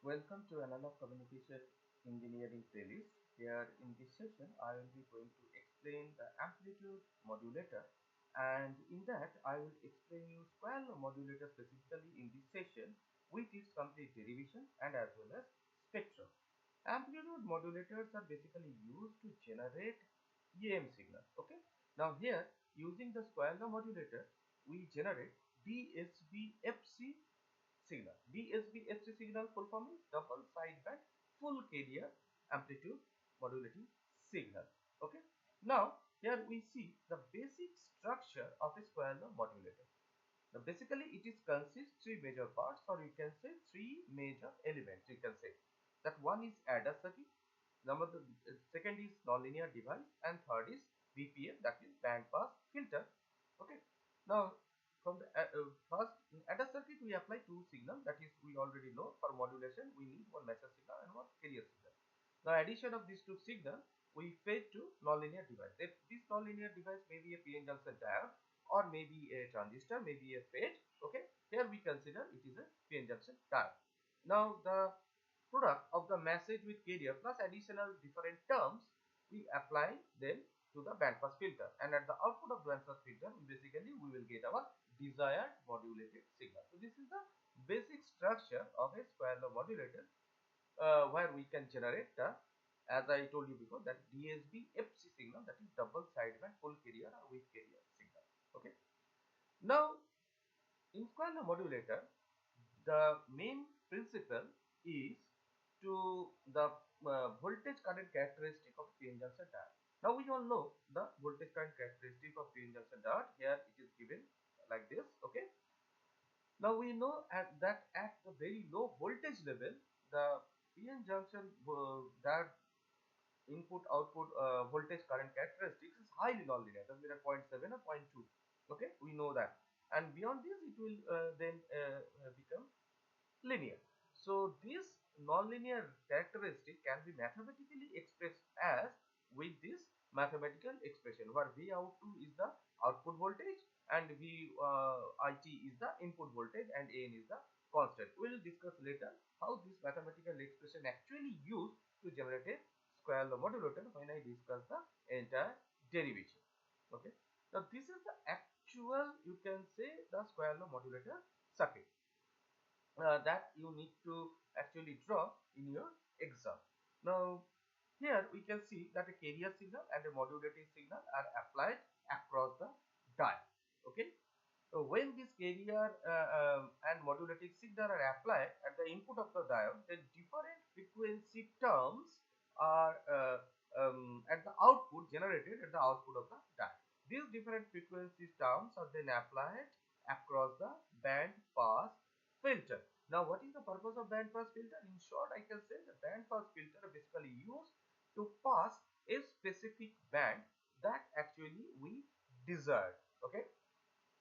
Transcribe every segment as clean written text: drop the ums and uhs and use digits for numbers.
Welcome to another communication engineering playlist. Here in this session, I will be going to explain the amplitude modulator, and in that I will explain you square-law modulator specifically in this session with its complete derivation and as well as spectrum. Amplitude modulators are basically used to generate EM signals. Okay. Now here using the square-law modulator, we generate DSB-FC signal. DSB-FC signal full form is double sideband full carrier amplitude modulating signal. Okay. Now here we see the basic structure of a square-law modulator. Now basically it is consists three major parts, or you can say three major elements. You can say that one is adder circuit, second is nonlinear device, and third is BPF, that is band pass filter. Okay. Now from the first adder circuit we apply two signals, that is we already know for modulation we need one message signal and one carrier signal. Now addition of these two signals we fed to nonlinear device. If this nonlinear device may be a PN junction diode or maybe a transistor, maybe a FET. Okay, here we consider it is a PN junction diode. Now the product of the message with carrier plus additional different terms we apply them to the bandpass filter, and at the output of the bandpass filter we will get our desired modulated signal. So this is the basic structure of a square-law modulator, where we can generate the, as I told you before, that DSB FC signal, that is double sideband full carrier or weak carrier signal. Okay. Now in square-law modulator, the main principle is to the voltage current characteristic of PN junction diode. Now we all know the voltage current characteristic of PN junction diode. Here it is given like this. Okay. Now we know that at the very low voltage level, the PN junction diode input output voltage current characteristics is highly nonlinear, that means at 0.7 or 0.2. Okay, we know that, and beyond this it will then become linear. So this nonlinear characteristic can be mathematically expressed as with this mathematical expression, where V out2 is the output voltage and V IT is the input voltage and An is the constant. We will discuss later how this mathematical expression actually used to generate a square-law modulator when I discuss the entire derivation. Okay. Now this is the actual, you can say, the square-law modulator circuit that you need to actually draw in your exam. Now here we can see that a carrier signal and a modulating signal are applied across the diode. Okay. So when this carrier and modulating signal are applied at the input of the diode, then different frequency terms are at the output, generated at the output of the diode. These different frequency terms are then applied across the band pass filter. Now what is the purpose of band pass filter? In short, I can say the band pass filter are basically used to pass a specific band that actually we desire. Okay.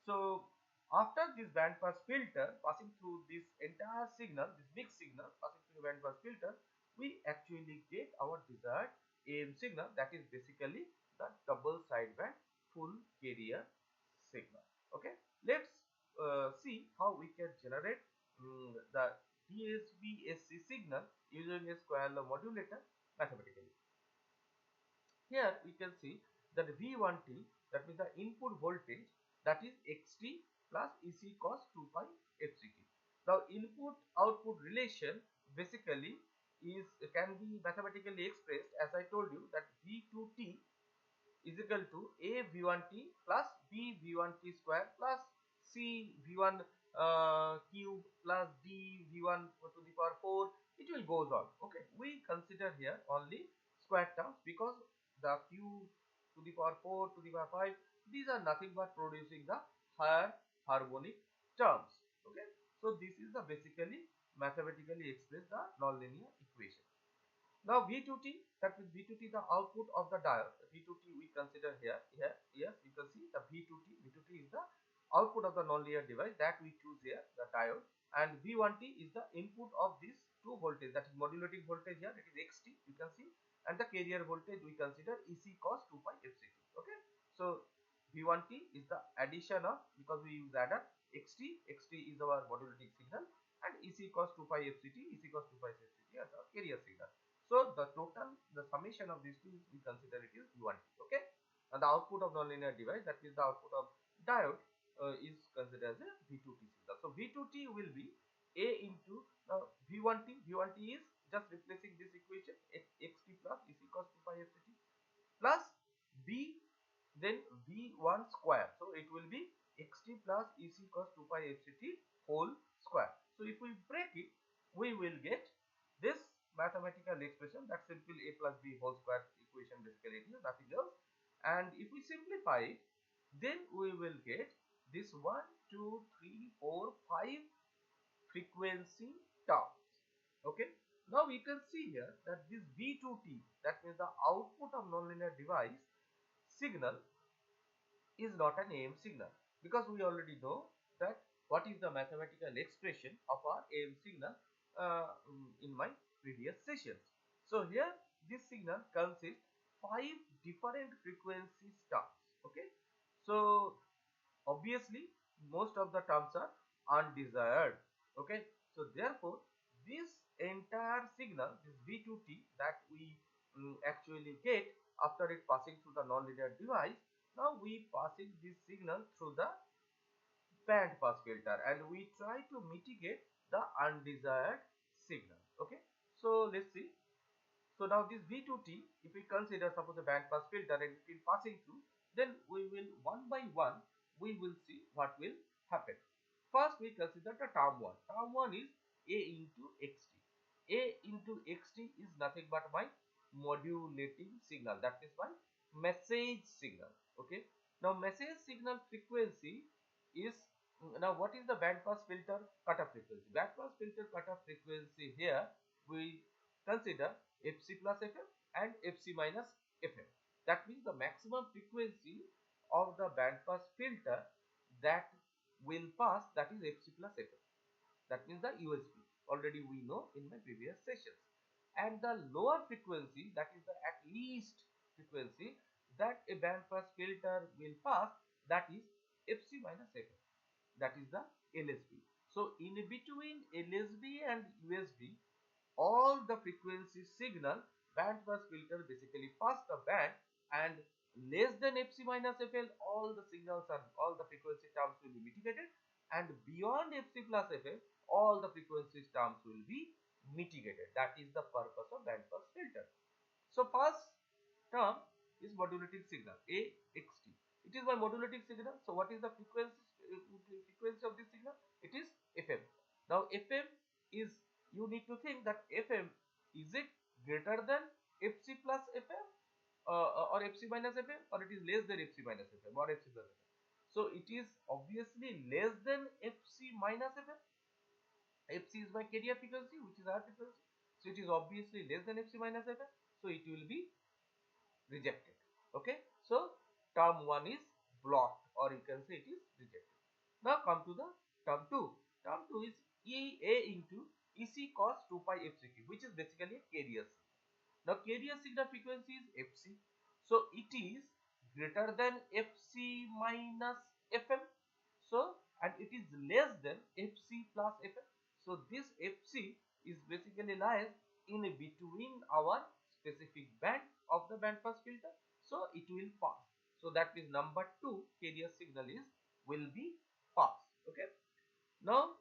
So after this band pass filter passing through this entire signal, this mixed signal passing through the band pass filter, we actually get our desired AM signal, that is basically the double sideband full carrier signal. Okay. Let's see how we can generate the DSB-SC signal using a square-law modulator mathematically. Here we can see that V1T, that means the input voltage, that is XT plus EC cos 2 pi FCT. Now input output relation basically can be mathematically expressed as I told you, that V2T is equal to A V1T plus B V1T square plus C V1 cube plus D V1 to the power 4. It will goes on. Okay, we consider here only square terms because the q to the power 4 to the power 5, these are nothing but producing the higher harmonic terms. Okay, so this is the basically mathematically express the nonlinear equation. Now V2T, that means V2T the output of the diode. V2T we consider here. Yes, you can see the V2T. V2T is the output of the nonlinear device that we choose here, the diode, and V1T is the input of these two voltage, that is modulating voltage here, that is XT, you can see, and the carrier voltage we consider EC cos 2 pi FCT. Okay, so V1T is the addition of, because we use adder, XT is our modulating signal, and EC cos 2 pi FCT, EC cos 2 pi FCT as a carrier signal. So the summation of these two, we consider it is V1T. Okay, and the output of nonlinear device, that means the output of diode, is considered as a V2T signal. So V2T will be A into V1T. V1T is just replacing this equation, xt plus EC cos 2 pi FCT plus B, then V1 square. So it will be xt plus EC cos 2 pi FCT whole square. So if we break it, we will get this mathematical expression, that simple A plus B whole square equation, basically it is nothing else. And if we simplify it, then we will get this 1, 2, 3, 4, 5 frequency terms. Okay, now we can see here that this V2T, that means the output of nonlinear device signal, is not an AM signal, because we already know that what is the mathematical expression of our AM signal in my previous sessions. So here this signal consists 5 different frequency stars. Okay, so obviously most of the terms are undesired. Okay, so therefore this entire signal, this V2T that we actually get after it passing through the nonlinear device, now we passing this signal through the band pass filter and we try to mitigate the undesired signal. Okay, so let's see. So now this V2T, if we consider suppose a band pass filter and it will passing through, then we will one by one we will see what will happen. First we consider the term 1. Term 1 is A into xt. A into xt is nothing but my modulating signal, that is my message signal. Okay, now message signal frequency is, now what is the band pass filter cutoff frequency? Band pass filter cutoff frequency, here we consider Fc plus Fm and Fc minus Fm. That means the maximum frequency of the band pass filter that will pass, that is Fc plus Fm. That means the USB. Already we know in my previous sessions. And the lower frequency, that is the at least frequency that a band pass filter will pass, that is Fc minus Fm. That is the LSB. So in between LSB and USB, all the frequency signal band pass filter basically pass the band, and less than Fc minus Fl, all the signals are, all the frequency terms will be mitigated, and beyond Fc plus Fl, all the frequency terms will be mitigated. That is the purpose of band pass filter. So first term is modulating signal AXT. It is my modulating signal. So what is the frequency of this signal? It is FM. Now FM is, you need to think that FM, is it greater than Fc plus Fm or Fc minus Fm, or it is less than Fc minus Fm or Fc plus Fm? So it is obviously less than Fc minus Fm. Fc is my carrier frequency, which is our frequency. So it is obviously less than Fc minus Fm. So it will be rejected. Okay, so term 1 is blocked, or you can say it is rejected. Now come to the term 2. Term 2 is A into EC cos 2 pi FCT, which is basically a carrier signal. Now carrier signal frequency is Fc, so it is greater than Fc minus Fm. So and it is less than Fc plus Fm. So this Fc is basically lies in between our specific band of the band pass filter. So it will pass. So that is number 2 carrier signal is will be pass. Okay. Now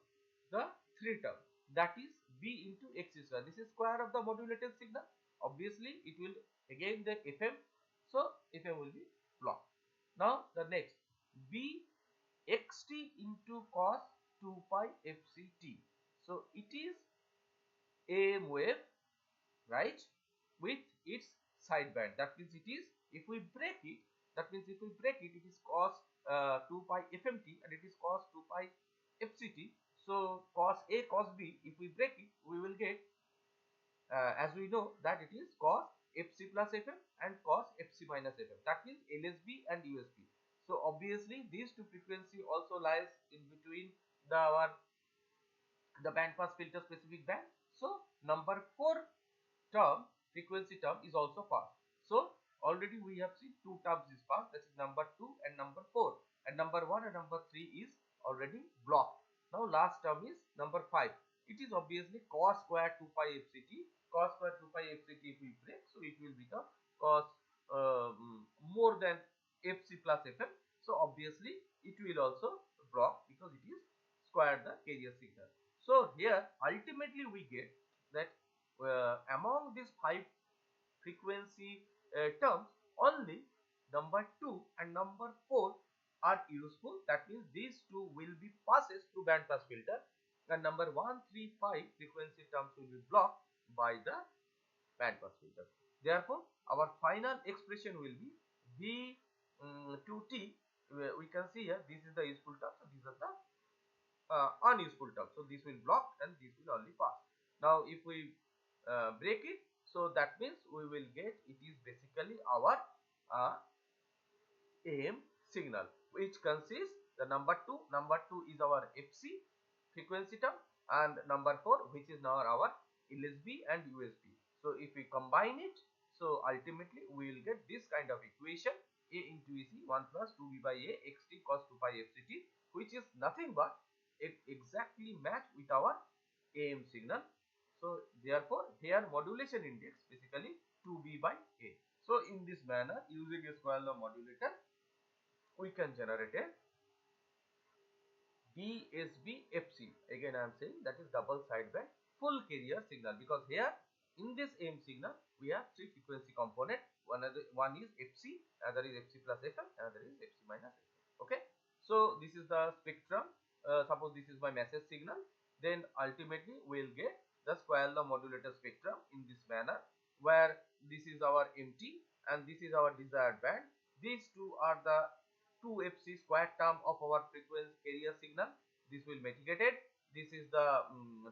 the 3 term, that is B into X square. This is square of the modulated signal. Obviously it will again the Fm. So Fm will be blocked. Now the next B xt into cos 2 pi fct. So it is AM wave, right, with its sideband. That means it is, if we break it, that means if we break it, it is cos 2 pi fmt and it is cos 2 pi fct. So cos A cos B, if we break it, we will get as we know that it is cos fc plus fm and cos fc minus fm. That means LSB and USB. So obviously these two frequency also lies in between the band pass filter specific band. So number 4 term, frequency term, is also passed. So already we have seen 2 terms is passed, that is number 2 and number 4, and number 1 and number 3 is already blocked. Now last term is number 5. it is obviously cos square 2 pi fct. Cos square 2 pi fct if we break, so it will become cos more than fc plus fm. So obviously it will also block because it is square the carrier signal. So here ultimately we get that among these 5 frequency terms, only number 2 and number 4 are useful. That means these two will be passes through band pass filter, and number 1, 3, 5 frequency terms will be blocked by the band pass filter. Therefore, our final expression will be V 2t. We can see here this is the useful term, so these are the unuseful term. So this will block and this will only pass. Now if we break it, so that means we will get, it is basically our AM signal, which consists the number 2 is our FC frequency term, and number 4 which is now our LSB and USB. So if we combine it, so ultimately we will get this kind of equation: A into EC 1 plus 2B by A xt cos 2 pi fct, which is nothing but it exactly match with our AM signal. So therefore here modulation index basically 2B by A. So in this manner, using a square law modulator, we can generate a DSB-FC. Again I am saying that is double sideband full carrier signal, because here in this AM signal we have 3 frequency component. One is FC, another is FC plus FM, another is FC minus FM. Okay, so this is the spectrum. Suppose this is my message signal, then ultimately we will get the square law modulator spectrum in this manner, where this is our MT and this is our desired band. These two are the 2fc square term of our frequency carrier signal. This will mitigated. This is the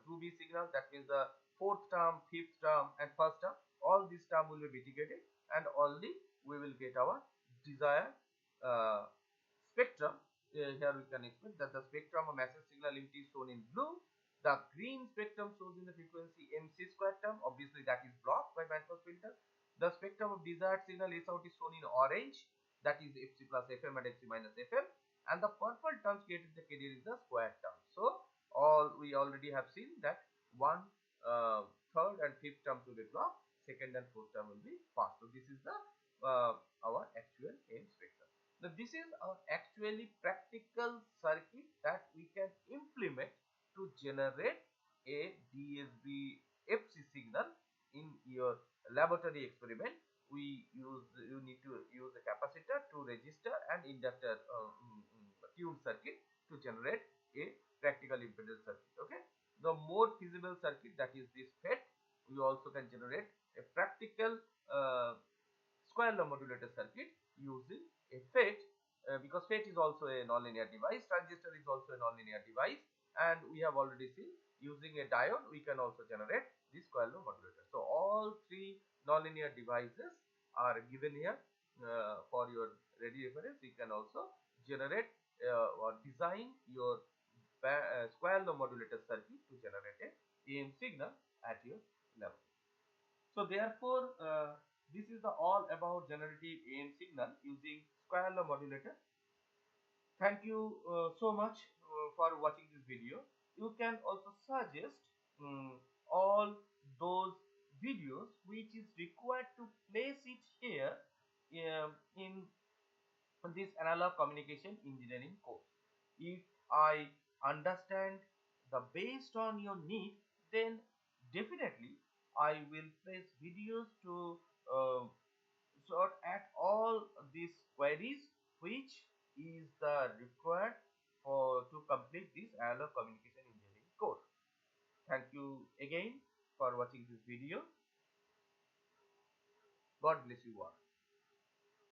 2b signal, that means the 4th term, 5th term and 1st term. All these term will be mitigated, and only we will get our desired spectrum. Here we can expect that the spectrum of message signal MT is shown in blue. The green spectrum shows in the frequency MC square term. Obviously that is blocked by band pass filter. The spectrum of desired signal S out is shown in orange, that is FC plus FM and FC minus FM, and the purple terms created the carrier is the square term. So we already have seen that 1, 3rd and 5th terms will be blocked, 2nd and 4th term will be passed. So this is the our actual AM spectrum. Now this is our actually practical circuit that we can implement to generate a DSB FC signal in your laboratory experiment. You need to use a capacitor, two resistor and inductor tuned circuit to generate a practical impedance circuit. Okay, the more feasible circuit, that is this FET, we also can generate a practical square law modulator circuit using a FET, because FET is also a nonlinear device, transistor is also a nonlinear device, and we have already seen using a diode we can also generate this square law modulator. So all 3 nonlinear devices are given here for your ready reference. You can also generate or design your square law modulator circuit to generate a AM signal at your level. So therefore this is the all about generative AM signal using square law modulator. Thank you so much for watching this video. You can also suggest all those videos which is required to place it here in this analog communication engineering course. If I understand the based on your need, then definitely I will place videos to sort at all these queries which is the required for to complete this analog communication engineering course. Thank you again for watching this video. God bless you all.